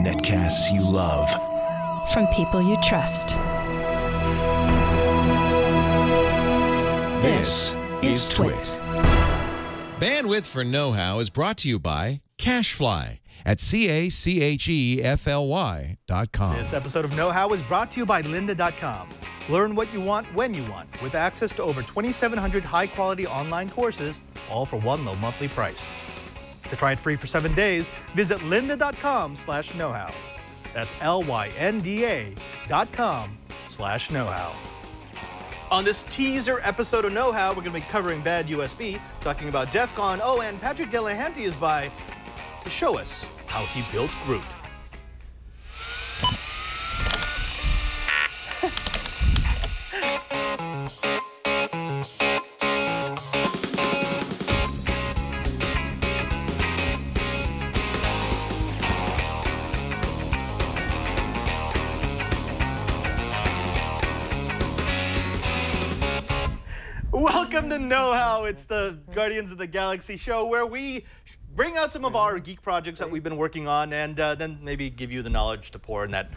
Netcasts you love. From people you trust. This is Twit. Bandwidth for Know-How is brought to you by CashFly at CACHEFLY.com. This episode of Know-How is brought to you by Lynda.com. Learn what you want when you want, with access to over 2,700 high-quality online courses, all for one low monthly price. To try it free for 7 days, visit lynda.com/knowhow. That's LYNDA.com/knowhow. On this teaser episode of Know-How, we're going to be covering bad USB, talking about Defcon. Oh, and Patrick Djelahanty is by to show us how he built Groot. Welcome to Know-How. It's the Guardians of the Galaxy show where we bring out some of our geek projects that we've been working on and then maybe give you the knowledge to pour in that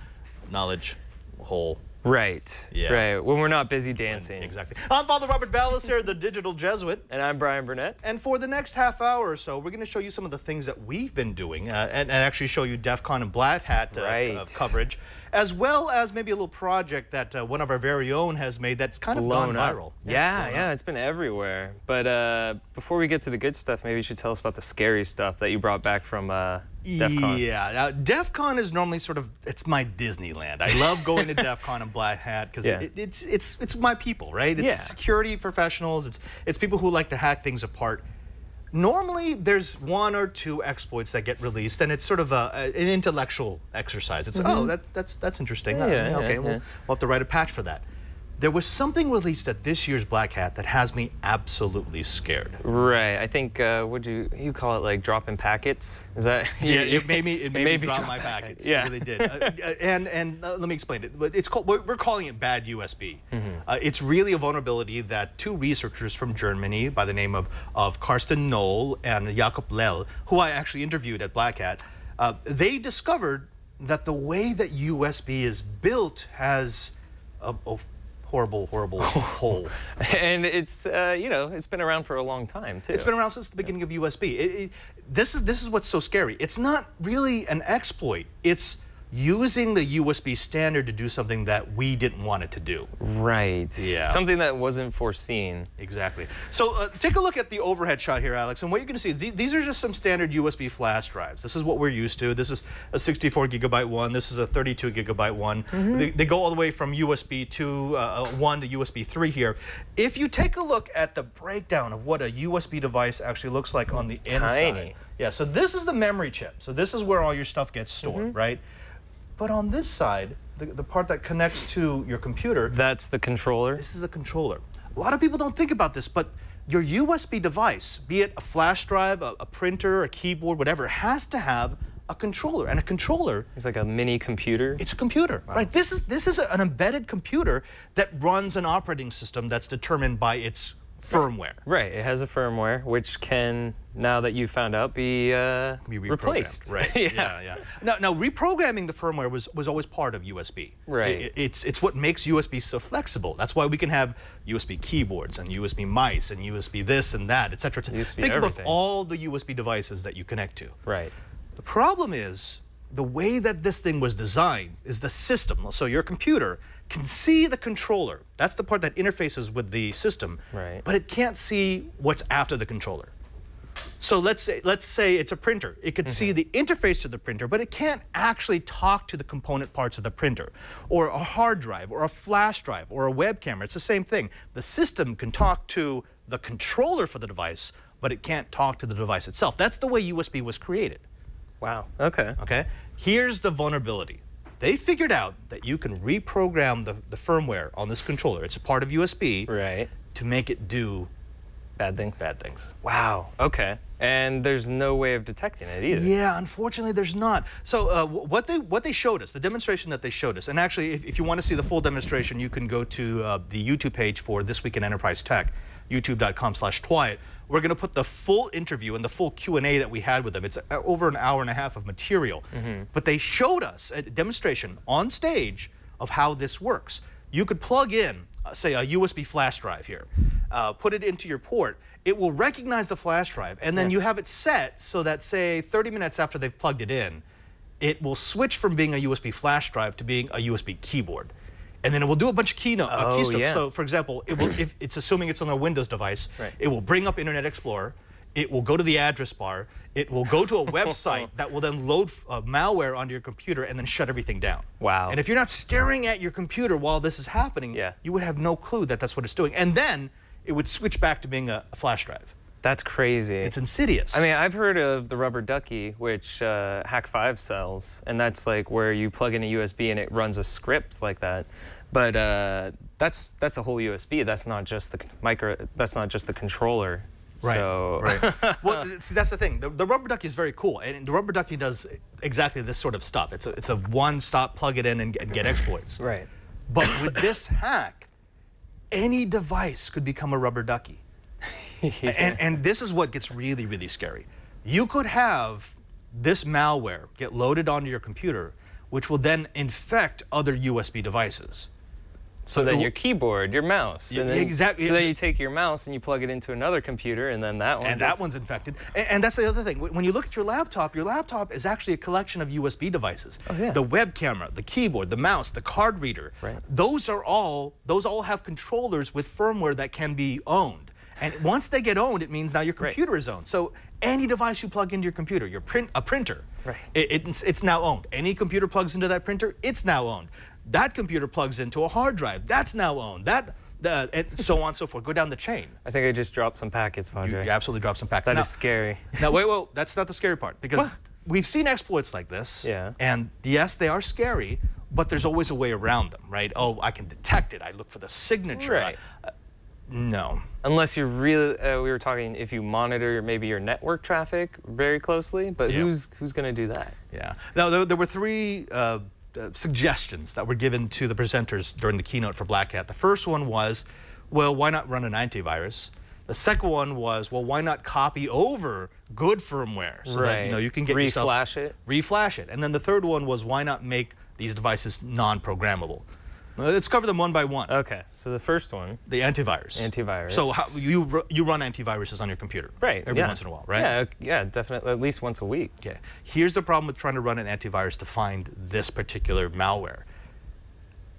knowledge hole. Right. Yeah. Right. When we're not busy dancing. Exactly. I'm Father Robert Ballister, the digital Jesuit. And I'm Brian Burnett. And for the next half hour or so, we're going to show you some of the things that we've been doing and actually show you Defcon and Black Hat coverage, as well as maybe a little project that one of our very own has made that's kind of gone viral. Yeah, it's been everywhere. But before we get to the good stuff, maybe you should tell us about the scary stuff that you brought back from Defcon. Yeah, now, Defcon is normally sort of, it's my Disneyland. I love going to Defcon and Black Hat because it's my people, right? It's security professionals. It's people who like to hack things apart. Normally, there's one or two exploits that get released, and it's sort of an intellectual exercise. It's that's interesting. We'll have to write a patch for that. There was something released at this year's Black Hat that has me absolutely scared. Right. I think would you call it like dropping packets? Is that? Yeah. It made me drop my packets. Yeah. It really did. And let me explain it. It's called. We're calling it bad USB. It's really a vulnerability that two researchers from Germany by the name of Carsten Knoll and Jakob Lell, who I actually interviewed at Black Hat, they discovered that the way that USB is built has a horrible hole. And it's it's been around for a long time too. It's been around since the beginning of USB. This is what's so scary. It's not really an exploit. It's using the USB standard to do something that we didn't want it to do. Right. Yeah. Something that wasn't foreseen. Exactly. So take a look at the overhead shot here, Alex, and what you're going to see, these are just some standard USB flash drives. This is what we're used to. This is a 64 gigabyte one. This is a 32 gigabyte one. They go all the way from USB 1 to USB 3 here. If you take a look at the breakdown of what a USB device actually looks like on the inside. Tiny. Yeah, so this is the memory chip. So this is where all your stuff gets stored, right? But on this side, the part that connects to your computer... That's the controller? This is the controller. A lot of people don't think about this, but your USB device, be it a flash drive, a printer, a keyboard, whatever, has to have a controller. And a controller... It's like a mini computer? It's a computer, right? This is an embedded computer that runs an operating system that's determined by its firmware. Right. It has a firmware, which can, now that you found out, be replaced. Right. Yeah. Now, reprogramming the firmware was always part of USB. Right. It's what makes USB so flexible. That's why we can have USB keyboards and USB mice and USB this and that, etc. Think about all the USB devices that you connect to. Right. The problem is the way that this thing was designed is the system. So your computer can see the controller. That's the part that interfaces with the system. Right. But it can't see what's after the controller. So let's say it's a printer. It could see the interface to the printer, but it can't actually talk to the component parts of the printer, or a hard drive, or a flash drive, or a web camera. It's the same thing. The system can talk to the controller for the device, but it can't talk to the device itself. That's the way USB was created. Wow. Okay. Okay. Here's the vulnerability. They figured out that you can reprogram the firmware on this controller. It's a part of USB. Right. To make it do bad things. Bad things. Wow. Okay. And there's no way of detecting it either. Yeah, unfortunately, there's not. So what they showed us, the demonstration that they showed us, and actually, if you want to see the full demonstration, you can go to the YouTube page for This Week in Enterprise Tech, youtube.com/Twiet. We're going to put the full interview and the full Q&A that we had with them. It's over an hour and a half of material. But they showed us a demonstration on stage of how this works. You could plug in, say, a USB flash drive here, put it into your port. It will recognize the flash drive, and then you have it set so that, say, 30 minutes after they've plugged it in, it will switch from being a USB flash drive to being a USB keyboard. And then it will do a bunch of keystrokes. Yeah. So, for example, it will, if it's assuming it's on a Windows device, it will bring up Internet Explorer. It will go to the address bar. It will go to a website that will then load malware onto your computer and then shut everything down. Wow. And if you're not staring at your computer while this is happening, you would have no clue that that's what it's doing. And then it would switch back to being a flash drive. That's crazy. It's insidious. I mean, I've heard of the rubber ducky, which Hack5 sells, and that's like where you plug in a USB and it runs a script like that. But that's a whole USB. That's not just the That's not just the controller. Right. So. Right. Well, see, that's the thing. The rubber ducky is very cool, and the rubber ducky does exactly this sort of stuff. It's a one-stop, plug it in and get exploits. Right. But with this hack, any device could become a rubber ducky. And this is what gets really, really scary. You could have this malware get loaded onto your computer, which will then infect other USB devices. So then your keyboard, your mouse. And then, exactly. So then you take your mouse and you plug it into another computer, and then that one. And that one's infected. And that's the other thing. When you look at your laptop is actually a collection of USB devices. Oh, yeah. The web camera, the keyboard, the mouse, the card reader. Right. Those all have controllers with firmware that can be owned. And once they get owned, it means now your computer is owned. So any device you plug into your computer, a printer, it's now owned. Any computer plugs into that printer, it's now owned. That computer plugs into a hard drive, that's now owned. And so on and so forth. Go down the chain. I think I just dropped some packets, Padre. You absolutely dropped some packets. That is scary. Now, wait, that's not the scary part, because we've seen exploits like this. Yeah. And yes, they are scary, but there's always a way around them, right? Oh, I can detect it. I look for the signature. Right. No. Unless you're really, we were talking, if you monitor maybe your network traffic very closely, but who's going to do that? Yeah. Now, there were three suggestions that were given to the presenters during the keynote for Black Hat. The first one was, well, why not run an antivirus? The second one was, well, why not copy over good firmware so that you can get yourself reflash it. And then the third one was, why not make these devices non-programmable? Let's cover them one by one. Okay, so the first one. The antivirus. Antivirus. So you run antiviruses on your computer. Right. Every once in a while, right? Yeah, definitely, at least once a week. Okay. Here's the problem with trying to run an antivirus to find this particular malware.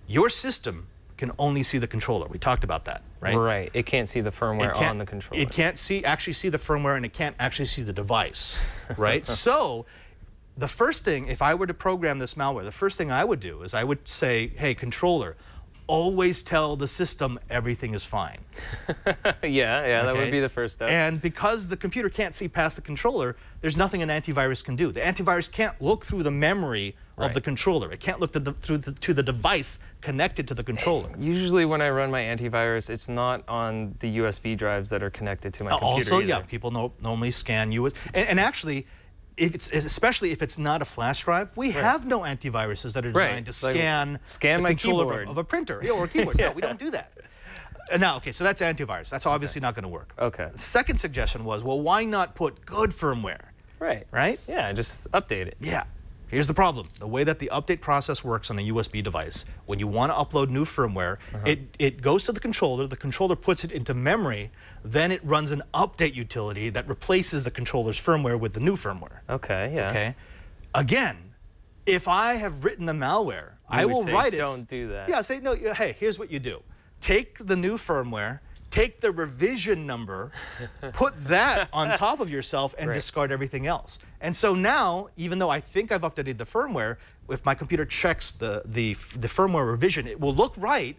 Your system can only see the controller. We talked about that, right? Right. It can't see the firmware on the controller. It can't actually see the firmware, and it can't actually see the device, right? So the first thing, if I were to program this malware, the first thing I would do is I would say, hey, controller, always tell the system everything is fine. Yeah, that would be the first step. And because the computer can't see past the controller, there's nothing an antivirus can do. The antivirus can't look through the memory of the controller. It can't look to the device connected to the controller. Usually when I run my antivirus, it's not on the USB drives that are connected to my computer Also, either. yeah, people normally scan USB. And actually, especially if it's not a flash drive, we have no antiviruses that are designed to scan the my controller keyboard of a printer or a keyboard. No, we don't do that. Now, okay, so that's antivirus. That's obviously not going to work. Okay. The second suggestion was, well, why not put good firmware? Right. Right? Yeah, just update it. Yeah. Here's the problem. The way that the update process works on a USB device, when you want to upload new firmware, it goes to the controller puts it into memory, then it runs an update utility that replaces the controller's firmware with the new firmware. Okay, yeah. Okay. Again, if I have written the malware, I will write it. Don't do that. Yeah, say, no, hey, here's what you do. Take the new firmware, take the revision number, put that on top of yourself, and discard everything else. And so now, even though I think I've updated the firmware, if my computer checks the firmware revision, it will look right,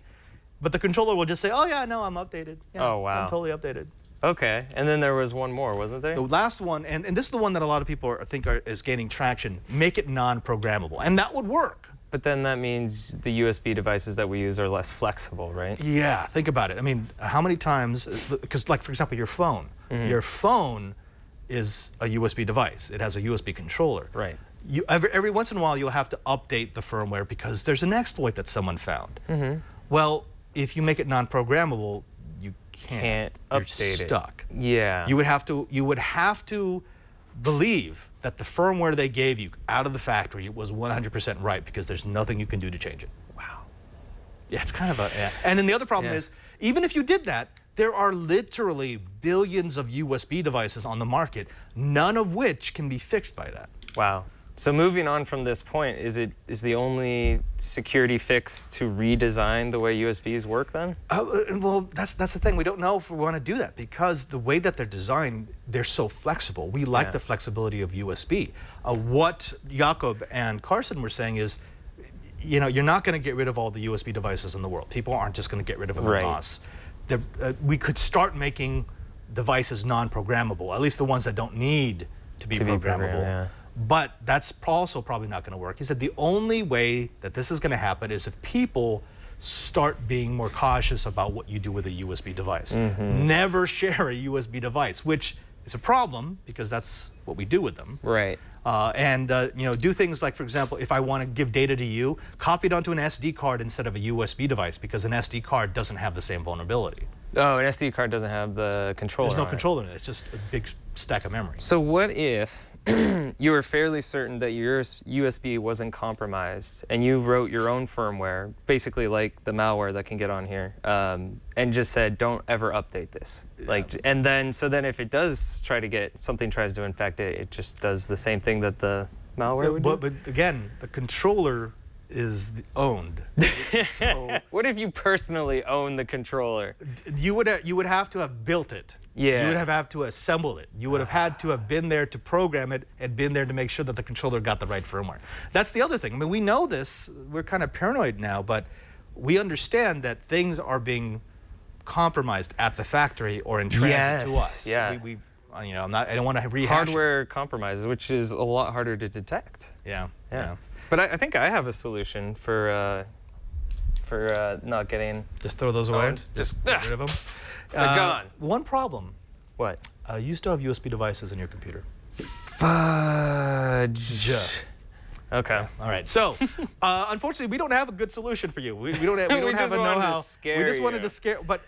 but the controller will just say, oh yeah, no, I'm updated. Yeah, oh, wow. I'm totally updated. Okay, and then there was one more, wasn't there? The last one, and this is the one that a lot of people is gaining traction, make it non-programmable. And that would work. But then that means the USB devices that we use are less flexible, right? Yeah, think about it. I mean, how many times, because like, for example, your phone. Your phone is a USB device. It has a USB controller. Right. Every once in a while, you'll have to update the firmware because there's an exploit that someone found. Well, if you make it non-programmable, you can't. You're update stuck. Yeah. You would have to believe that the firmware they gave you out of the factory was 100% right, because there's nothing you can do to change it. Wow. Yeah, it's kind of a... Yeah. And then the other problem is, even if you did that, there are literally billions of USB devices on the market, none of which can be fixed by that. Wow. So moving on from this point, is the only security fix to redesign the way USBs work then? Well, that's the thing. We don't know if we want to do that, because the way that they're designed, they're so flexible. We like the flexibility of USB. What Jakob and Carson were saying is, you know, you're not going to get rid of all the USB devices in the world. People aren't just going to get rid of them en masse. We could start making devices non-programmable, at least the ones that don't need to be programmable. But that's also probably not going to work. He said the only way that this is going to happen is if people start being more cautious about what you do with a USB device. Never share a USB device, which is a problem, because that's what we do with them. Right. You know, do things like, for example, if I want to give data to you, copy it onto an SD card instead of a USB device, because an SD card doesn't have the same vulnerability. Oh, an SD card doesn't have the controller. There's no controller in it. It's just a big stack of memory. So what if you were fairly certain that your USB wasn't compromised, and you wrote your own firmware, basically like the malware that can get on here, and just said, don't ever update this. And then, so then if it does try to get, something tries to infect it, it just does the same thing that the malware would do? But again, the controller is owned. So what if you personally own the controller? You would have to have built it. Yeah. You would have had to assemble it. You would have had to have been there to program it and been there to make sure that the controller got the right firmware. That's the other thing. I mean, we know this. We're kind of paranoid now, but we understand that things are being compromised at the factory or in transit to us. Yeah. You know, I don't want to rehash hardware compromises, which is a lot harder to detect. Yeah. But I think I have a solution for not getting. Just throw those away. Just get rid of them. They're gone. One problem. What? You still have USB devices in your computer. Fudge. Okay. All right. So, unfortunately, we don't have a good solution for you. We don't have a know-how. We just wanted to scare. But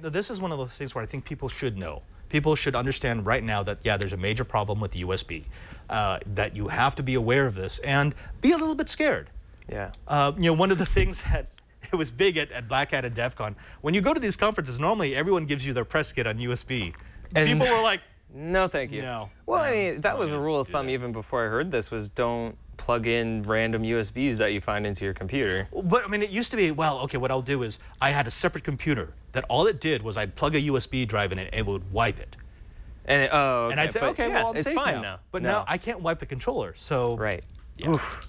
this is one of those things where I think people should know. People should understand right now that, yeah, there's a major problem with USB, that you have to be aware of this and be a little bit scared. Yeah. You know, one of the things that it was big at Black Hat and Defcon, when you go to these conferences, normally everyone gives you their press kit on USB. And people were like, no, thank you. No. Well, I mean, that was a rule of thumb even before I heard this, was don't plug in random USBs that you find into your computer. But I mean, it used to be, well, okay, what I'll do is I had a separate computer that all it did was I'd plug a USB drive in it and it would wipe it. And okay. And I'd say, okay, well, I'm it's safe fine now. now. But now I can't wipe the controller, so. Right. Yeah. Oof.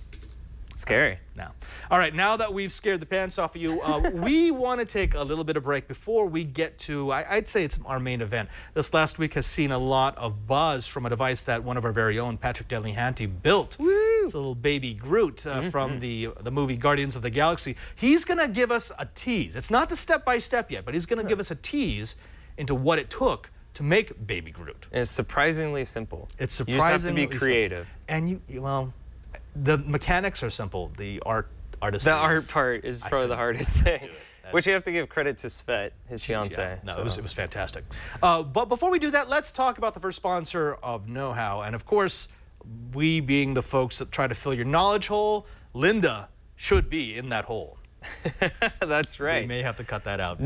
Scary. Now. All right, now that we've scared the pants off of you, we want to take a little bit of break before we get to, I'd say it's our main event. This last week has seen a lot of buzz from a device that one of our very own, Patrick Djelahanty, built. Woo! It's a little baby Groot from the movie Guardians of the Galaxy. He's going to give us a tease. It's not the step-by-step yet, but he's going to give us a tease into what it took to make baby Groot. And it's surprisingly simple. It's surprisingly You just have to be creative. And well, the mechanics are simple. The art part is probably the hardest thing. Which you have to give credit to Svet, his fiance. Yeah, no, it was fantastic. But before we do that, let's talk about the first sponsor of Know How. And of course, we being the folks that try to fill your knowledge hole, Linda should be in that hole. That's right. We may have to cut that out.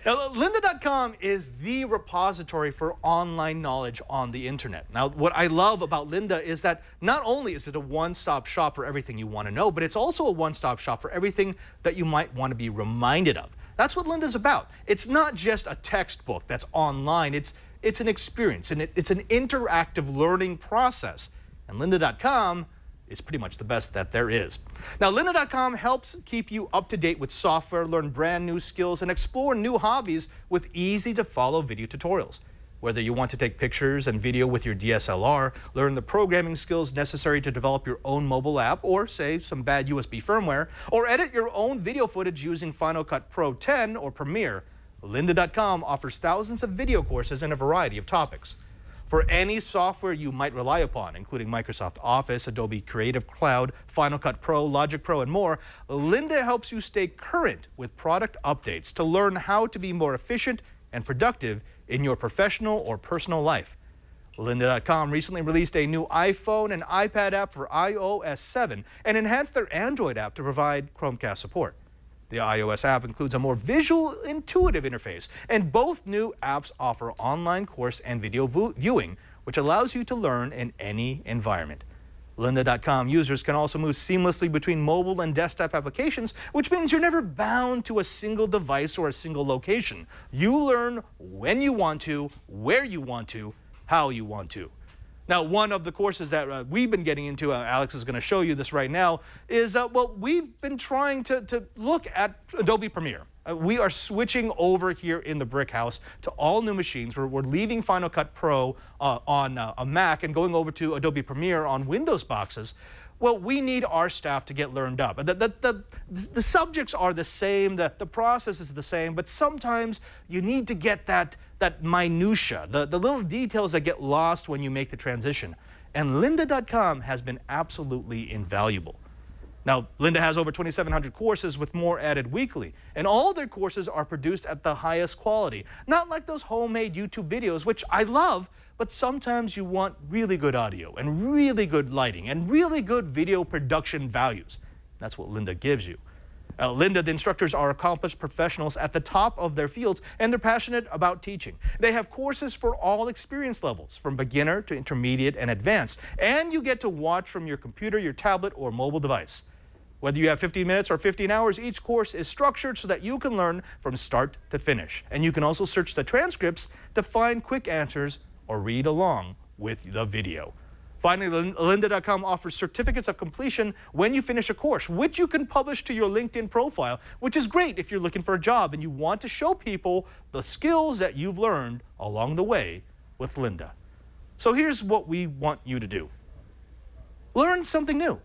Lynda.com is the repository for online knowledge on the internet. Now, what I love about Lynda is that not only is it a one-stop shop for everything you want to know, but it's also a one-stop shop for everything that you might want to be reminded of. That's what Lynda's about. It's not just a textbook that's online. It's an experience, and it's an interactive learning process. And Lynda.com is pretty much the best that there is. Now, Lynda.com helps keep you up to date with software, learn brand new skills, and explore new hobbies with easy-to-follow video tutorials. Whether you want to take pictures and video with your DSLR, learn the programming skills necessary to develop your own mobile app, or say some bad USB firmware, or edit your own video footage using Final Cut Pro 10 or Premiere, Lynda.com offers thousands of video courses in a variety of topics. For any software you might rely upon, including Microsoft Office, Adobe Creative Cloud, Final Cut Pro, Logic Pro, and more, Lynda helps you stay current with product updates to learn how to be more efficient and productive in your professional or personal life. Lynda.com recently released a new iPhone and iPad app for iOS 7 and enhanced their Android app to provide Chromecast support. The iOS app includes a more visual, intuitive interface, and both new apps offer online course and video viewing, which allows you to learn in any environment. Lynda.com users can also move seamlessly between mobile and desktop applications, which means you're never bound to a single device or a single location. You learn when you want to, where you want to, how you want to. Now, one of the courses that we've been getting into, Alex is going to show you this right now, is, well, we've been trying to look at Adobe Premiere. We are switching over here in the Brick House to all new machines. We're leaving Final Cut Pro on a Mac and going over to Adobe Premiere on Windows boxes. Well, we need our staff to get learned up. The subjects are the same, the process is the same, but sometimes you need to get that minutia, the little details that get lost when you make the transition. And Lynda.com has been absolutely invaluable. Now, Lynda has over 2,700 courses with more added weekly, and all their courses are produced at the highest quality. Not like those homemade YouTube videos, which I love, but sometimes you want really good audio and really good lighting and really good video production values. That's what Lynda gives you. Lynda, the instructors are accomplished professionals at the top of their fields, and they're passionate about teaching. They have courses for all experience levels, from beginner to intermediate and advanced, and you get to watch from your computer, your tablet, or mobile device. Whether you have 15 minutes or 15 hours, each course is structured so that you can learn from start to finish. And you can also search the transcripts to find quick answers or read along with the video. Finally, Lynda.com offers certificates of completion when you finish a course, which you can publish to your LinkedIn profile, which is great if you're looking for a job and you want to show people the skills that you've learned along the way with Lynda. So here's what we want you to do. Learn something new.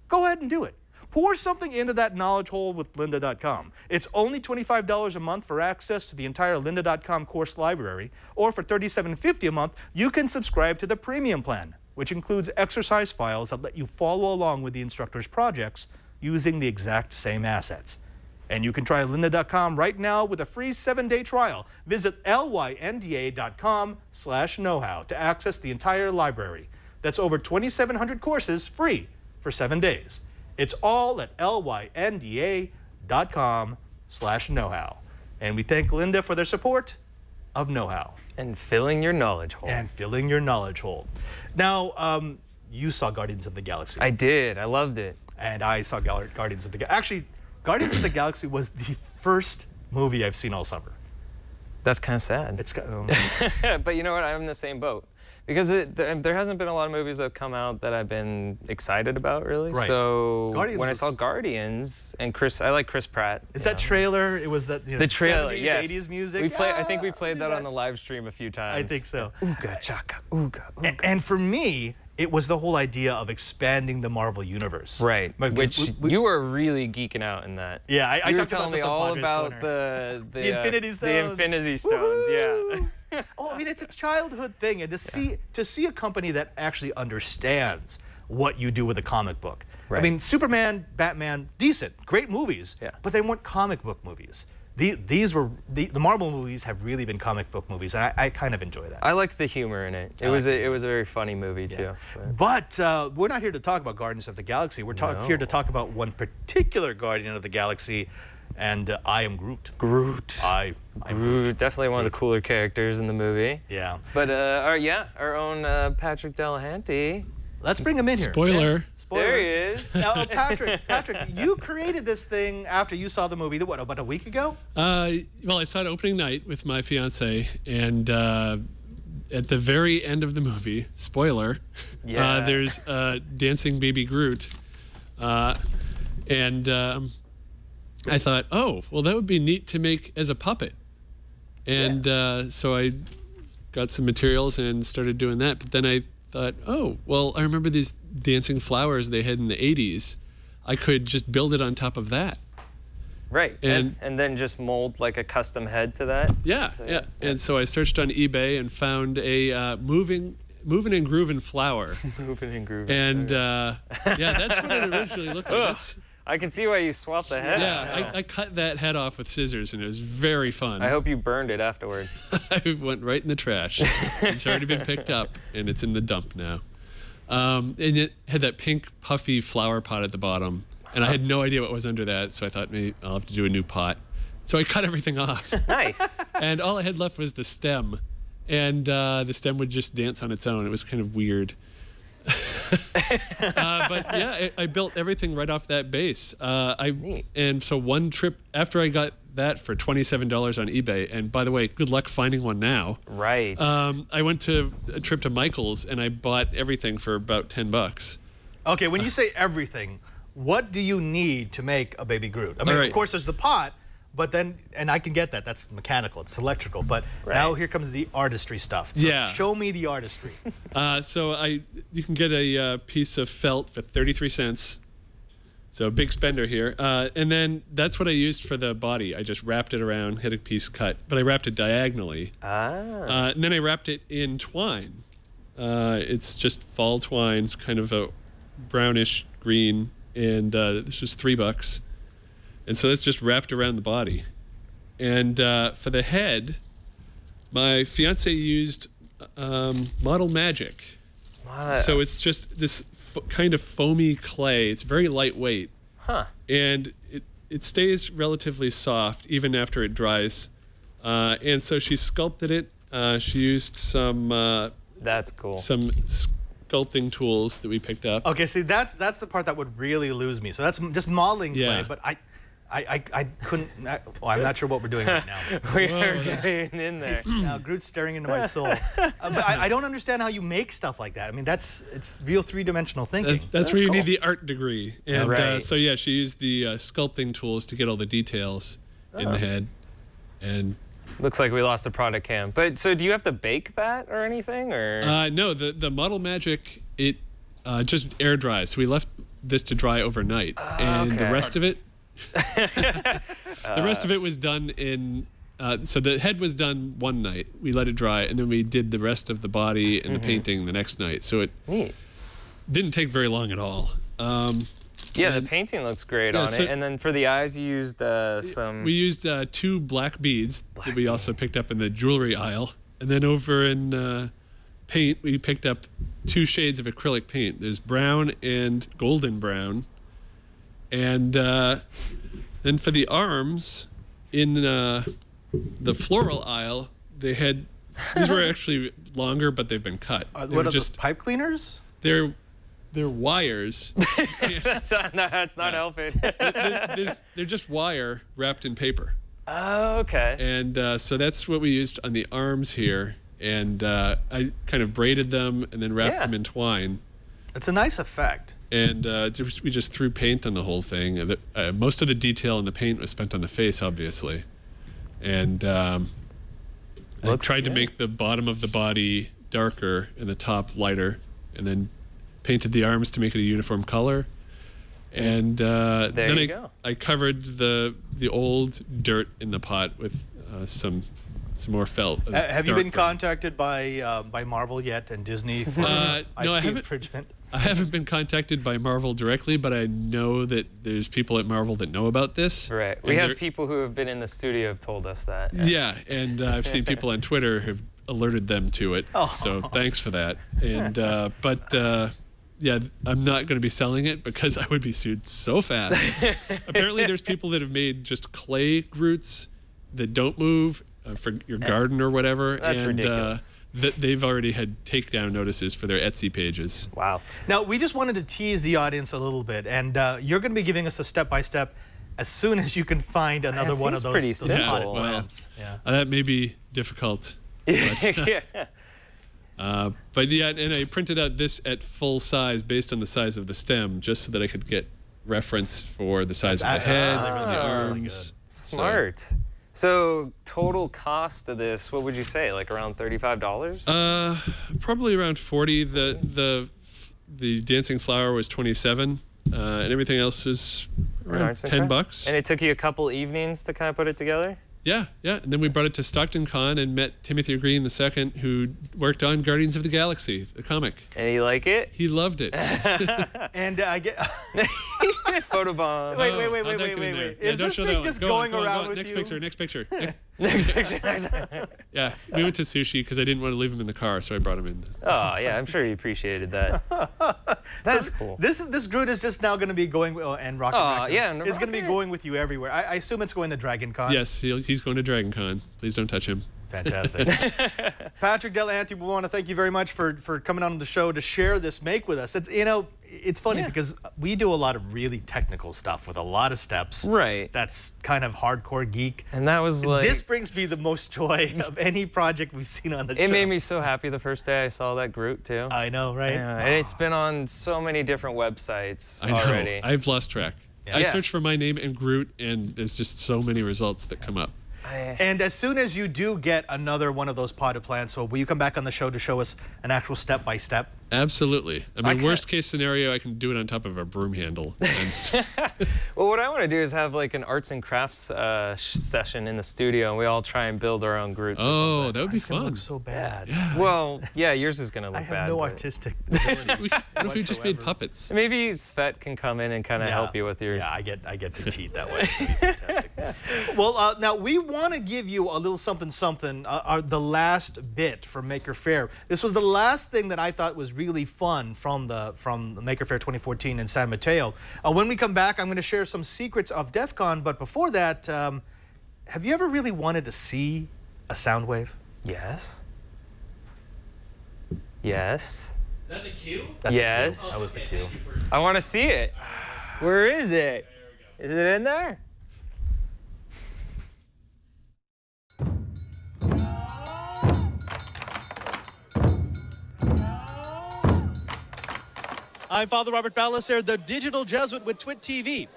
Go ahead and do it. Pour something into that knowledge hole with Lynda.com. It's only $25 a month for access to the entire Lynda.com course library, or for $37.50 a month, you can subscribe to the premium plan, which includes exercise files that let you follow along with the instructor's projects using the exact same assets. And you can try Lynda.com right now with a free 7-day trial. Visit lynda.com/knowhow to access the entire library. That's over 2,700 courses free for 7 days. It's all at lynda.com/knowhow. And we thank Lynda for their support of Know-How. And filling your knowledge hole. And filling your knowledge hole. Now, you saw Guardians of the Galaxy. I did. I loved it. And I saw Guardians of the Galaxy. Actually, Guardians of the Galaxy was the first movie I've seen all summer. That's kind of sad. It's but you know what? I'm in the same boat. Because there hasn't been a lot of movies that have come out that I've been excited about, really. Right. So when I saw Guardians, and I like Chris Pratt. Is that trailer? It was that, the trailer, 70s, yes. 80s music? I think we played that on the live stream a few times. I think so. Ooga chaka, ooga, ooga. And for me, it was the whole idea of expanding the Marvel Universe. Right, which you were really geeking out in that. Yeah, I talked about this all about the Infinity Stones. The Infinity Stones, yeah. Oh, I mean, it's a childhood thing, and to see a company that actually understands what you do with a comic book. Right. I mean, Superman, Batman, decent, great movies, but they weren't comic book movies. The Marvel movies have really been comic book movies, and I kind of enjoy that. I like the humor in it. It was a very funny movie too. But we're not here to talk about Guardians of the Galaxy. We're here to talk about one particular Guardian of the Galaxy. And I am Groot. Groot. I'm Groot. Definitely one of the cooler characters in the movie. Yeah. But our own Patrick Djelahanty. Let's bring him in here. Spoiler. There he is. Now, Patrick, you created this thing after you saw the movie, what, about a week ago? Well, I saw it opening night with my fiance, and at the very end of the movie, spoiler, there's dancing baby Groot, and I thought, oh, well, that would be neat to make as a puppet. And so I got some materials and started doing that. But then I thought, oh, well, I remember these dancing flowers they had in the 80s. I could just build it on top of that. Right, and then just mold like a custom head to that? Yeah. And so I searched on eBay and found a moving and grooving flower. Moving and grooving. And yeah, that's what it originally looked like. I can see why you swapped the head. Yeah, I cut that head off with scissors, and it was very fun. I hope you burned it afterwards. I went right in the trash. It's already been picked up, and it's in the dump now. And it had that pink, puffy flower pot at the bottom. And I had no idea what was under that, so I thought maybe I'll have to do a new pot. So I cut everything off. Nice. And all I had left was the stem. And the stem would just dance on its own. It was kind of weird. But yeah, I built everything right off that base. And so one trip, after I got that for $27 on eBay, and by the way, good luck finding one now. Right. I went to a trip to Michael's, and I bought everything for about $10. Okay, when you say everything, what do you need to make a baby Groot? I mean, of course, there's the pot, but then, and I can get that. That's mechanical. It's electrical. But now here comes the artistry stuff. So show me the artistry. So you can get a piece of felt for 33 cents. So a big spender here. And then that's what I used for the body. I just wrapped it around, had a piece cut, but I wrapped it diagonally. And then I wrapped it in twine. It's just fall twine. It's kind of a brownish green. And this was $3. And so that's just wrapped around the body. And for the head, my fiance used Model Magic. So it's just this kind of foamy clay. It's very lightweight. And it stays relatively soft even after it dries. And so she sculpted it. She used some that's cool. Some sculpting tools that we picked up. Okay, see, that's the part that would really lose me. So that's just modeling clay, but I couldn't. I'm not sure what we're doing right now. We're getting in there. Now Groot's staring into my soul. But I don't understand how you make stuff like that. I mean, it's real three-dimensional thinking. That's where you need the art degree. And so yeah, she used the sculpting tools to get all the details in the head. And looks like we lost the product cam. But so do you have to bake that or anything, or? No, the Model Magic, it just air dries. So we left this to dry overnight, and the rest of it. The rest of it was done in. So the head was done one night. We let it dry, and then we did the rest of the body and the painting the next night. So it didn't take very long at all. Yeah, the painting looks great on it. And then for the eyes, you used some. We used 2 black beads that we also picked up in the jewelry aisle, and then over in paint, we picked up 2 shades of acrylic paint. There's brown and golden brown. And then for the arms, in the floral aisle, they had, these were actually longer, but they've been cut. What are just pipe cleaners? They're wires. That's not helping. They're just wire wrapped in paper. Oh, okay. And so that's what we used on the arms here. And I kind of braided them and then wrapped them in twine. It's a nice effect. And we just threw paint on the whole thing. Most of the detail in the paint was spent on the face, obviously. And I tried to make the bottom of the body darker and the top lighter, and then painted the arms to make it a uniform color. And then I covered the old dirt in the pot with some more felt. Have you been contacted by Marvel yet and Disney for no, I haven't. infringement? I haven't been contacted by Marvel directly, but I know that there's people at Marvel that know about this. Right. We have people who have been in the studio have told us that. Yeah, and I've seen people on Twitter who've alerted them to it. So thanks for that. And yeah, I'm not going to be selling it because I would be sued so fast. Apparently, there's people that have made just clay Groots that don't move for your garden or whatever. That's ridiculous. They've already had takedown notices for their Etsy pages. Wow. Now, we just wanted to tease the audience a little bit, and you're going to be giving us a step-by-step as soon as you can find another one of those. Pretty simple. That may be difficult. But, but yeah, and I printed out this at full size based on the size of the stem, just so that I could get reference for the size of the head, the arms. Smart. So total cost of this, what would you say? Like around $35? Probably around 40. The dancing flower was 27, and everything else is around 10 bucks. And it took you a couple evenings to kind of put it together? Yeah, yeah. And then we brought it to Stockton Con and met Timothy Green II, who worked on Guardians of the Galaxy, the comic. And he liked it? He loved it. And I get... Photobomb. Wait. Is this thing just going around with you? Next picture. Next picture. Yeah, we went to sushi because I didn't want to leave him in the car, so I brought him in. Oh, yeah, I'm sure he appreciated that. That's cool. This Groot is just now going to be going, and Rocket Raccoon yeah, is going to be going with you everywhere. I assume it's going to Dragon Con. Yes, he's going to Dragon Con. Please don't touch him. Fantastic. Patrick Djelahanty, we want to thank you very much for coming on the show to share this make with us. It's, it's funny because we do a lot of really technical stuff with a lot of steps. Right. That's kind of hardcore geek. And that was like... This brings me the most joy of any project we've seen on the show. It made me so happy the first day I saw that Groot, too. I know, right? Yeah, and it's been on so many different websites already. I've lost track. Yeah. I search for my name and Groot, and there's just so many results that come up. And as soon as you do get another one of those potted plants, so will you come back on the show to show us an actual step-by-step? Absolutely. I mean, worst case scenario, I can do it on top of a broom handle. Well, what I want to do is have like an arts and crafts session in the studio, and we all try and build our own Groots. Oh, that would be fun. Look so bad. Yeah. Well, yeah, yours is going to look bad. I have no artistic ability. What if we just made puppets? Maybe Svet can come in and kind of help you with yours. Yeah, I get to cheat that way. Fantastic. Well, now we want to give you a little something, the last bit from Maker Faire. This was the last thing that I thought was really fun from the Maker Faire 2014 in San Mateo. When we come back, I'm going to share some secrets of Defcon, but before that, have you ever really wanted to see a sound wave? Yes. Yes. Is that the cue? That's yes. The cue. That was the cue. I want to see it. Where is it? Is it in there? I'm Father Robert Balacer, the digital Jesuit with Twit TV.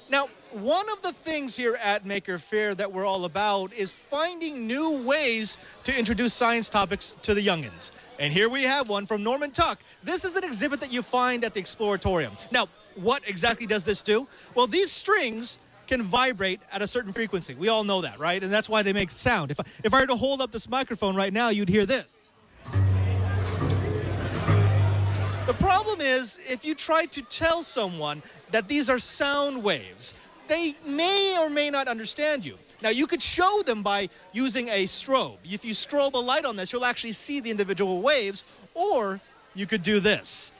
Now, one of the things here at Maker Faire that we're all about is finding new ways to introduce science topics to the youngins. And here we have one from Norman Tuck. This is an exhibit that you find at the Exploratorium. Now, what exactly does this do? Well, these strings can vibrate at a certain frequency. We all know that, right? And that's why they make sound. If I were to hold up this microphone right now, you'd hear this. The problem is, if you try to tell someone that these are sound waves, they may or may not understand you. Now, you could show them by using a strobe. If you strobe a light on this, you'll actually see the individual waves, or you could do this.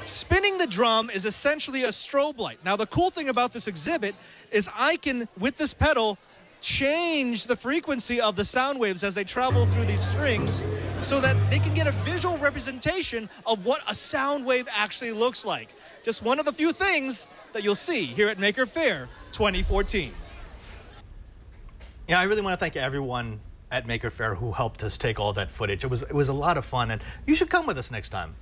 Spinning the drum is essentially a strobe light. Now, the cool thing about this exhibit is I can, with this pedal, change the frequency of the sound waves as they travel through these strings so that they can get a visual representation of what a sound wave actually looks like. Just one of the few things that you'll see here at Maker Faire 2014. Yeah, I really want to thank everyone at Maker Faire who helped us take all that footage. It was a lot of fun, and you should come with us next time.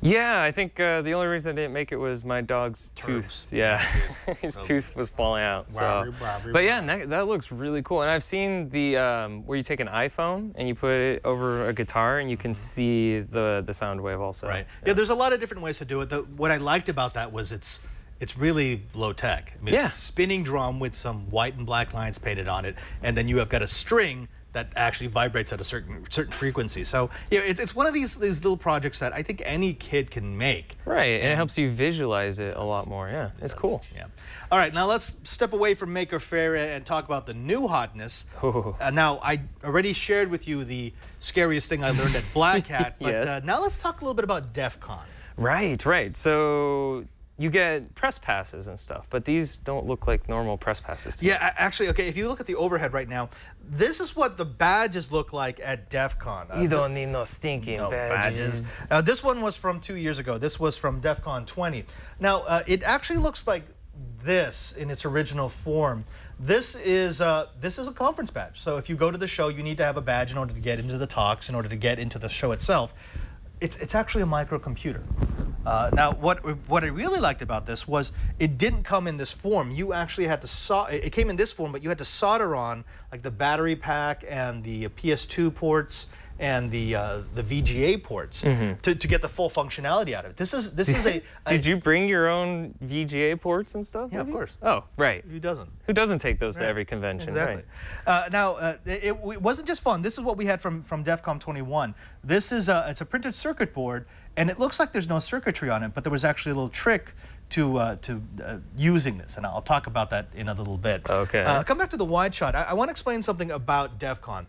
Yeah, I think the only reason I didn't make it was my dog's tooth. Yeah, his tooth was falling out. So. But yeah, that looks really cool. And I've seen the where you take an iPhone and you put it over a guitar and you can see the sound wave also. Right. Yeah, there's a lot of different ways to do it. What I liked about that was it's really low tech. I mean, it's a spinning drum with some white and black lines painted on it, and then you have got a string that actually vibrates at a certain frequency. So yeah, it's one of these little projects that I think any kid can make. Right, and it helps you visualize it a lot more. Yeah, it's cool. Yeah. All right, now let's step away from Maker Faire and talk about the new hotness. Now, I already shared with you the scariest thing I learned at Black Hat, but now let's talk a little bit about Defcon. Right. So you get press passes and stuff, but these don't look like normal press passes to me. Yeah, actually, okay, if you look at the overhead right now, this is what the badges look like at Defcon. You don't need no stinking badges. This one was from 2 years ago. This was from Defcon 20. Now, it actually looks like this in its original form. This is a conference badge. So if you go to the show, you need to have a badge in order to get into the talks, in order to get into the show itself. It's actually a microcomputer. Now, what I really liked about this was it didn't come in this form. You actually had to it came in this form, but you had to solder on like the battery pack and the PS2 ports and the VGA ports to get the full functionality out of it. This is a. Did you bring your own VGA ports and stuff? Yeah, of course. Oh, right. Who doesn't? Who doesn't take those to every convention? Exactly. Right. Now, it wasn't just fun. This is what we had from Defcon 21. This is it's a printed circuit board, and it looks like there's no circuitry on it, but there was actually a little trick to using this, and I'll talk about that in a little bit. Okay. Come back to the wide shot. I want to explain something about Defcon.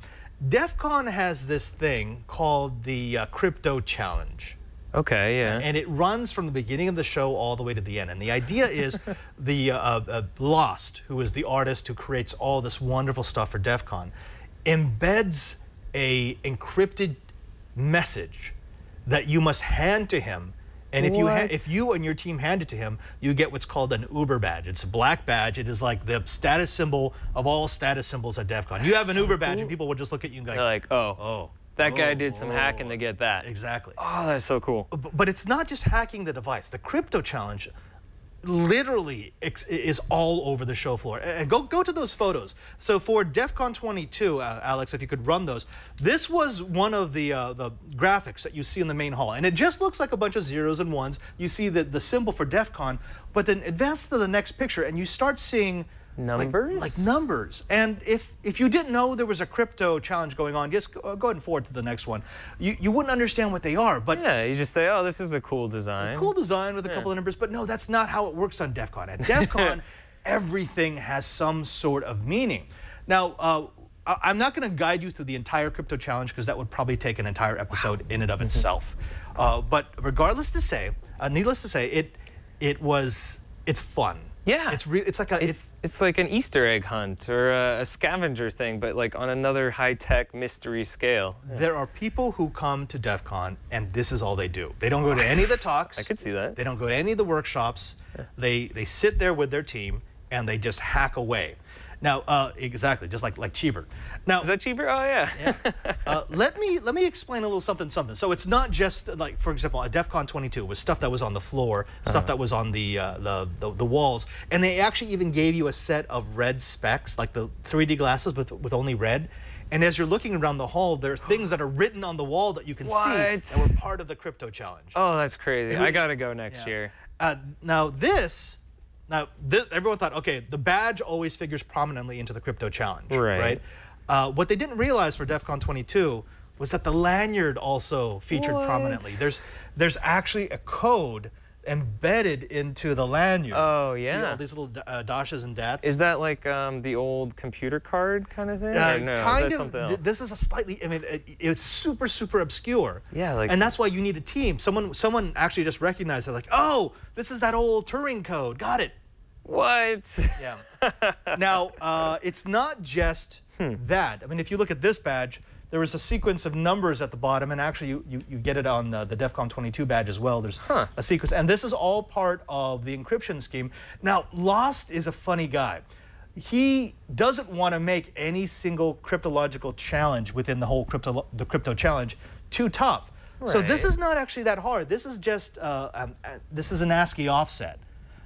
Defcon has this thing called the Crypto Challenge. Okay, yeah. And it runs from the beginning of the show all the way to the end. And the idea is the Lost, who is the artist who creates all this wonderful stuff for Defcon, embeds a encrypted message that you must hand to him. And if you and your team hand it to him, you get what's called an Uber badge. It's a black badge. It is like the status symbol of all status symbols at Defcon. You have an Uber badge, and people will just look at you and go, they're like, oh, that guy did some hacking to get that. Exactly. Oh, that's so cool. But it's not just hacking the device. The Crypto Challenge literally is all over the show floor. And go to those photos. So for Defcon 22, Alex, if you could run those, this was one of the graphics that you see in the main hall. And it just looks like a bunch of zeros and ones. You see the symbol for Defcon, but then advance to the next picture and you start seeing numbers? Like numbers. And if you didn't know there was a Crypto Challenge going on, just go ahead and forward to the next one. You wouldn't understand what they are. But yeah, you just say, oh, this is a cool design. A cool design with a couple of numbers. But no, that's not how it works on Defcon. At Defcon, everything has some sort of meaning. Now, I'm not going to guide you through the entire Crypto Challenge because that would probably take an entire episode in and of itself. But needless to say, it's fun. Yeah, it's like an Easter egg hunt or a scavenger thing, but like on another high-tech mystery scale. Yeah. There are people who come to Defcon and this is all they do. They don't go to any of the talks. I could see that. They don't go to any of the workshops. Yeah. They sit there with their team and they just hack away. Now, exactly, just like Cheever. Now, is that Cheever? Oh yeah. Let me explain a little something. So it's not just like, for example, at Defcon 22 was stuff that was on the floor, stuff that was on the walls, and they actually even gave you a set of red specs, like the 3D glasses with only red. And as you're looking around the hall, there are things that are written on the wall that you can see that were part of the Crypto Challenge. Oh, that's crazy. I gotta go next year. Now, everyone thought, okay, the badge always figures prominently into the Crypto Challenge, right? What they didn't realize for Defcon 22 was that the lanyard also featured prominently. There's actually a code embedded into the lanyard. Oh, yeah. See all these little dashes and dats? Is that like the old computer card kind of thing? No, kind is that something else? This is a slightly, I mean, it's super, super obscure. Yeah, like, and that's why you need a team. Someone actually just recognized it, like, oh, this is that old Turing code. Got it. What? Yeah. Now, it's not just that. I mean, if you look at this badge, there was a sequence of numbers at the bottom, and actually you get it on the Defcon 22 badge as well. There's a sequence, and this is all part of the encryption scheme. Now, Lost is a funny guy. He doesn't want to make any single cryptological challenge within the whole Crypto Challenge too tough. Right. So this is not actually that hard. This is just this is an ASCII offset.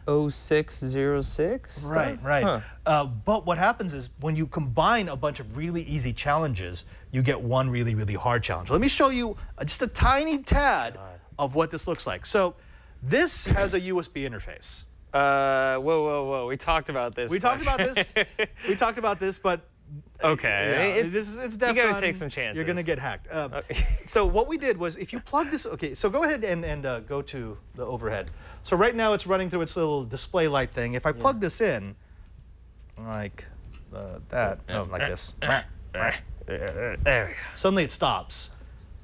0606? Right. But what happens is when you combine a bunch of really easy challenges, you get one really, really hard challenge. Let me show you just a tiny tad of what this looks like. So this has a USB interface. Whoa. We talked about this. We talked about this, but okay. Yeah, it's Defcon. You gotta take some chances. You're gonna get hacked. So what we did was, if you plug this, okay, so go ahead and go to the overhead. So right now it's running through its little display light thing. If I plug this in, like like this, there we go. Suddenly it stops,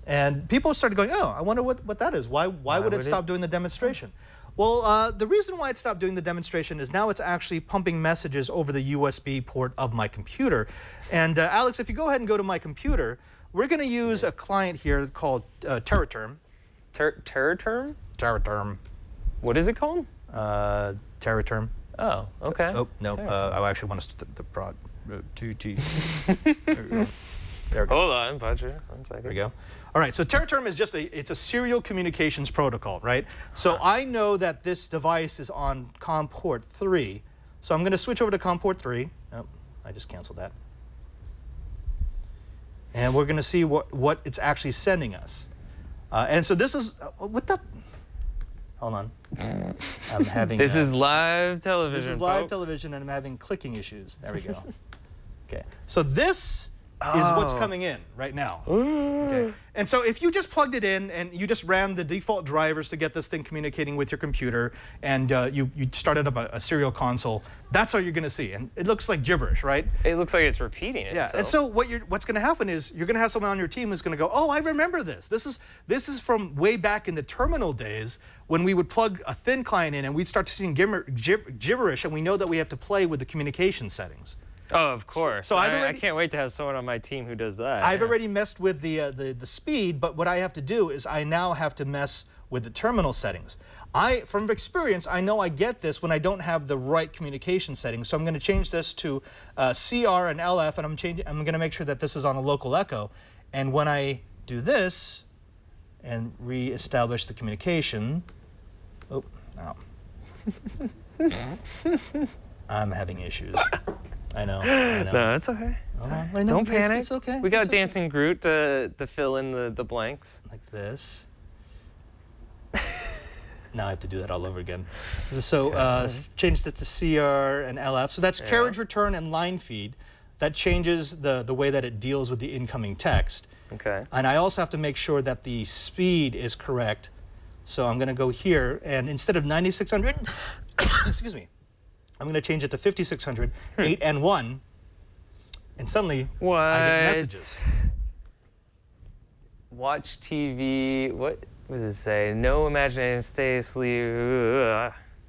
and people started going, oh, I wonder what that is. Why would it stop doing the demonstration? Well, the reason why it stopped doing the demonstration is now it's actually pumping messages over the USB port of my computer. And Alex, if you go ahead and go to my computer, we're going to use a client here called TerraTerm. TerraTerm? TerraTerm. What is it called? TerraTerm. Oh, okay. Oh, no, I actually want us to prod. There we go. Hold on, Butcher. 1 second. There we go. All right, so TerraTerm is just it's a serial communications protocol, right? So I know that this device is on COM port 3. So I'm going to switch over to COM port 3. Oh, I just canceled that. and we're going to see what it's actually sending us. And so this is what the. Hold on. I'm having. This is live television. This is live folks. television, and I'm having clicking issues. There we go. Okay. So this is what's coming in right now. Okay. And so if you just plugged it in and you just ran the default drivers to get this thing communicating with your computer, and you started up a serial console, that's all you're going to see. And it looks like gibberish, right? It looks like it's repeating it. Yeah. And so what's going to happen is you're going to have someone on your team who's going to go, oh, I remember this. This is from way back in the terminal days when we would plug a thin client in and we'd start to see gibberish, and we know that we have to play with the communication settings. Oh, of course. So I can't wait to have someone on my team who does that. I've already messed with the speed, but what I have to do is I now have to mess with the terminal settings. From experience, I know I get this when I don't have the right communication settings. So I'm going to change this to CR and LF, and I'm going to make sure that this is on a local echo. And when I do this and reestablish the communication, oh, no. I'm having issues. I know. No, it's okay. Don't panic. It's okay. We got Dancing Groot to fill in the blanks. Like this. Now I have to do that all over again. So change that to CR and LF. So that's carriage return and line feed. That changes the way that it deals with the incoming text. Okay. And I also have to make sure that the speed is correct. So I'm going to go here, and instead of 9600, excuse me, I'm going to change it to 5600, 8 and 1, and suddenly I get messages. Watch TV. What does it say? No imagination, stay asleep.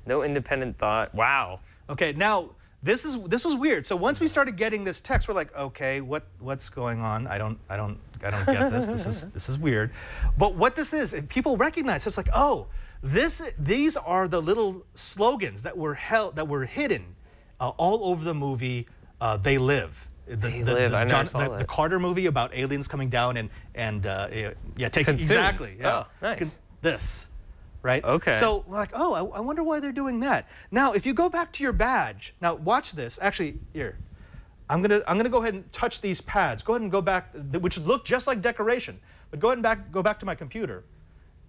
No independent thought. Wow. Okay, now this was weird. So once we started getting this text, we're like, okay, what's going on? I don't get this. This is weird. But what this is, and people recognize, it's like, oh. These are the little slogans that were hidden all over the movie. They Live. They Live. I never saw that. The Carter movie about aliens coming down and take Consume. Exactly. Yeah. Oh, nice. This, right? Okay. So we're like, oh, I wonder why they're doing that. Now, if you go back to your badge, now watch this. Actually, here, I'm gonna go ahead and touch these pads. Go ahead and go back, which look just like decoration, but go ahead and go back to my computer.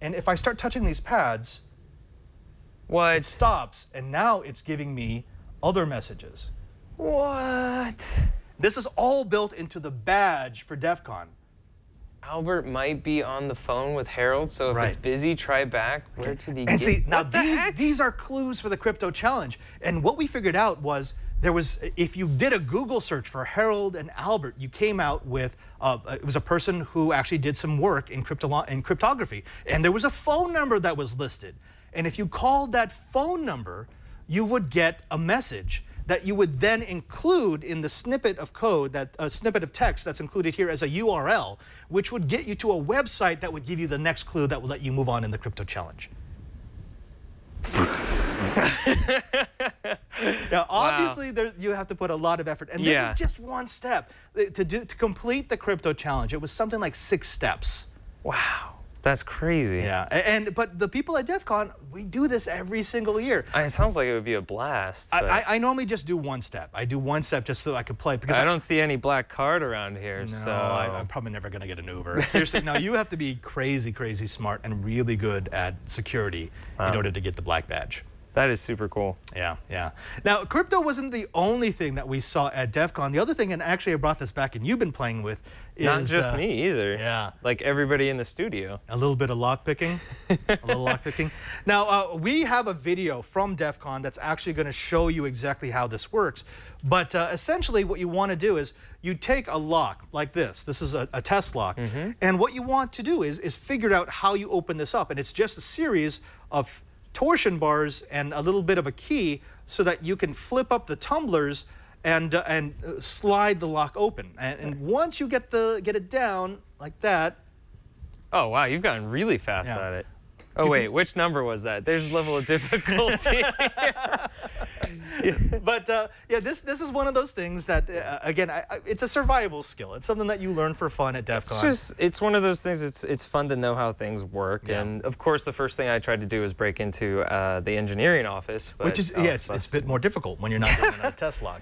And if I start touching these pads, it stops, and now it's giving me other messages. What? This is all built into the badge for Defcon. Albert might be on the phone with Harold, so if it's busy, try back. Where did he And see, now heck? these are clues for the crypto challenge. And what we figured out was if you did a Google search for Harold and Albert, you came out with, it was a person who actually did some work in cryptography. And there was a phone number that was listed. And if you called that phone number, you would get a message that you would then include in the snippet of code, that snippet of text that's included here as a URL, which would get you to a website that would give you the next clue that will let you move on in the crypto challenge. Now, obviously, you have to put a lot of effort, and this is just one step. To complete the crypto challenge, it was something like 6 steps. Wow. That's crazy. Yeah, but the people at Defcon, we do this every single year. It sounds like it would be a blast. I normally just do one step. I do one step just so I can play. Because I don't see any black card around here. No, so I'm probably never going to get an Uber. Seriously, no, you have to be crazy, crazy smart and really good at security in order to get the black badge. That is super cool. Yeah, yeah. Now, crypto wasn't the only thing that we saw at Defcon. The other thing, and actually I brought this back and you've been playing with, is... Not just me either. Yeah. Like everybody in the studio. A little bit of lockpicking. A little lockpicking. Now, we have a video from Defcon that's actually going to show you exactly how this works. But essentially what you want to do is you take a lock like this. This is a test lock. And what you want to do is figure out how you open this up. And it's just a series of torsion bars and a little bit of a key so that you can flip up the tumblers and slide the lock open. And once you get it down like that. Oh wow, you've gotten really fast at it. Oh wait, which number was that? There's level of difficulty. But yeah, this is one of those things that again, it's a survival skill. It's something that you learn for fun at Defcon. It's one of those things. It's fun to know how things work. And of course, the first thing I tried to do was break into the engineering office, which is it's a bit more difficult when you're not doing a test log.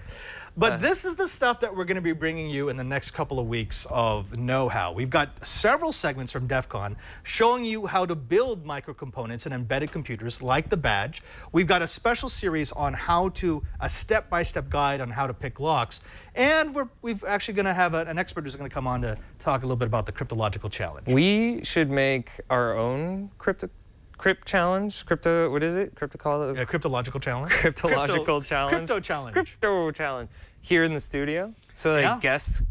But this is the stuff that we're going to be bringing you in the next couple of weeks of know-how. We've got several segments from Defcon showing you how to build microcomponents and embedded computers like the badge. We've got a special series on a step-by-step guide on how to pick locks. And we've actually going to have an expert who's going to come on to talk a little bit about the cryptological challenge. We should make our own crypt challenge. What is it? Cryptological challenge. Cryptological challenge. Crypto challenge. Crypto challenge. Here in the studio. So like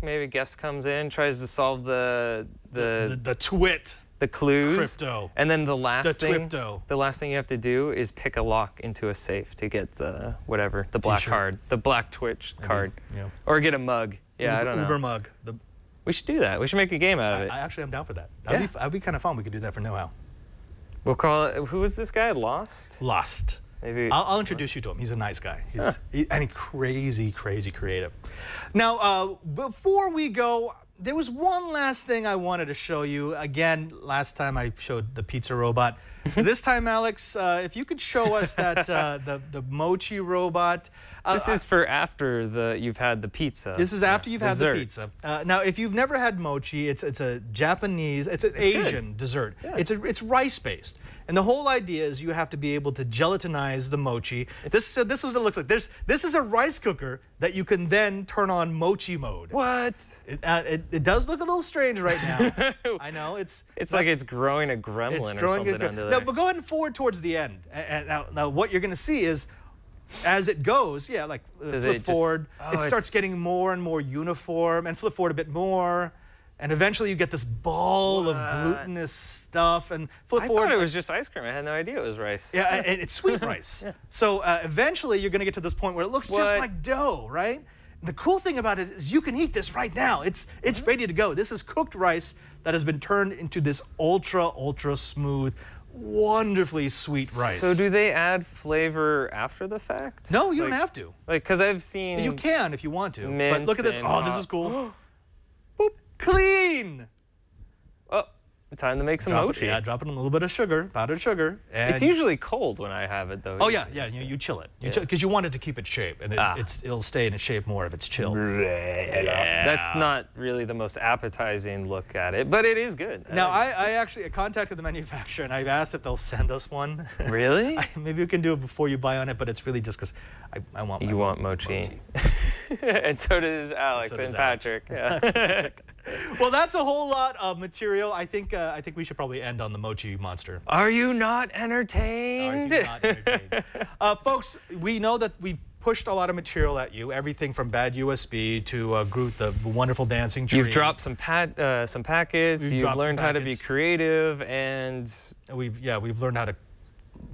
maybe a guest comes in, tries to solve the twit. The clues. Crypto. And then the last thing you have to do is pick a lock into a safe to get the black card, the black Twitch card. Yeah. Or get a mug. Yeah, I don't know. Uber mug. We should do that. We should make a game out of it. I actually am down for that. That'd be kind of fun. We could do that for know-how. We'll call it, who is this guy? Lost? Lost. Maybe. I'll introduce you to him. He's a nice guy. And crazy, crazy creative. Now, before we go, there was one last thing I wanted to show you. Again, last time I showed the pizza robot. This time, Alex, if you could show us that the Mochi Robot. This is for after you've had the pizza. This is after you've had the pizza. Now, if you've never had mochi, it's a Japanese, it's an Asian dessert. Yeah. It's rice-based. And the whole idea is you have to be able to gelatinize the mochi. This is what it looks like. This is a rice cooker that you can then turn on mochi mode. What? It does look a little strange right now. I know. It's like it's growing a gremlin or something under there. No, but go ahead and forward towards the end. And now what you're going to see is, as it goes, flip forward, it starts getting more and more uniform, and flip forward a bit more, and eventually you get this ball of glutinous stuff, and flip forward. I thought it was just ice cream. I had no idea it was rice. Yeah, and it's sweet rice. Yeah. So eventually you're going to get to this point where it looks just like dough, right? And the cool thing about it is you can eat this right now. It's ready to go. This is cooked rice that has been turned into this ultra smooth, wonderfully sweet rice. So do they add flavor after the fact? No, you don't have to. Like, because I've seen... You can if you want to. But look at this. Oh, this is cool. Boop. Clean. Oh, time to make some mochi. Drop it in a little bit of sugar, powdered sugar. And it's usually cold when I have it, though. Oh, yeah. You chill it. Because you want it to keep its shape. And it'll stay in its shape more if it's chilled. That's not really the most appetizing look at it, but it is good. Now, I actually contacted the manufacturer, and I've asked if they'll send us one. Really? Maybe we can do it before you buy on it, but it's really just because I want You want mochi. And so does Alex and Patrick. Yeah. Well, that's a whole lot of material. I think we should probably end on the mochi monster. Are you not entertained? Are you not entertained? Folks, we know that we've pushed a lot of material at you, everything from bad USB to Groot, the wonderful dancing tree. You've dropped some packets. You've learned how to be creative, and we've learned how to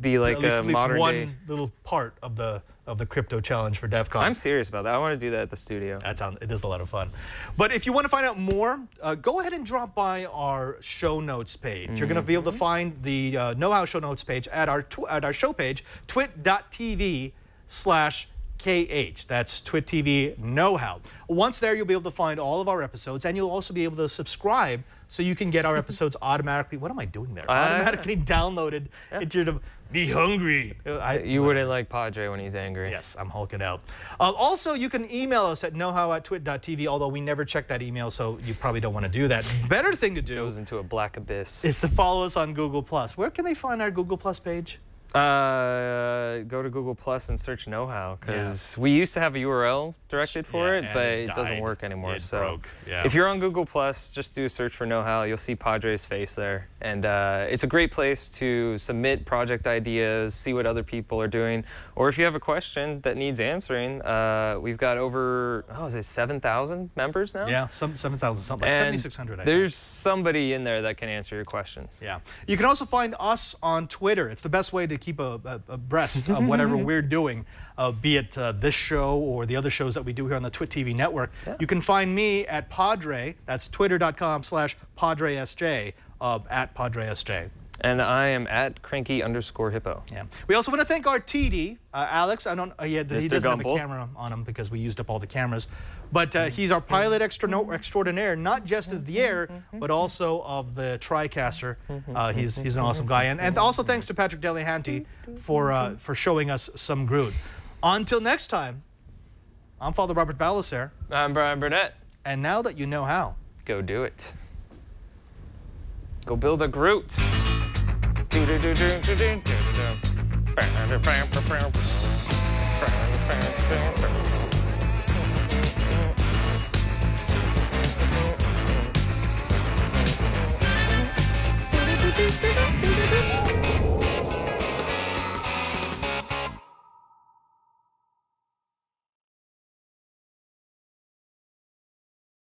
be like at least modern one day little part of the crypto challenge for Defcon. I'm serious about that. I want to do that at the studio. It is a lot of fun. But if you want to find out more, go ahead and drop by our show notes page. You're going to be able to find the know-how show notes page at our show page, twit.tv/KH. That's twit.tv know-how. Once there, you'll be able to find all of our episodes, and you'll also be able to subscribe so you can get our episodes automatically. What am I doing there? Automatically downloaded into your Be hungry. You wouldn't like Padre when he's angry. Yes, I'm hulking out. Also, you can email us at knowhow@twit.tv, although we never check that email, so you probably don't want to do that. Better thing to do goes into a black abyss is to follow us on Google+. Where can they find our Google+ page? Go to Google Plus and search know-how, because we used to have a URL directed for it, but it doesn't work anymore. It broke. Yeah. If you're on Google Plus, just do a search for know-how. You'll see Padre's face there, and it's a great place to submit project ideas, see what other people are doing, or if you have a question that needs answering. We've got over 7,000 members now. Yeah, 7,000, something like 7,600. There's somebody in there that can answer your questions. Yeah. You can also find us on Twitter. It's the best way to keep abreast of whatever we're doing, be it this show or the other shows that we do here on the Twit TV network. Yeah. You can find me at Padre, that's twitter.com/PadreSJ, at PadreSJ. And I am at cranky_hippo. Yeah. We also want to thank our TD, Alex. He doesn't have a camera on him because we used up all the cameras. But he's our pilot extraordinaire, not just of the air, but also of the TriCaster. He's an awesome guy. And also thanks to Patrick Djelahanty for showing us some Groot. Until next time, I'm Father Robert Balacer. I'm Brian Burnett. And now that you know how, go do it. Go build a Groot.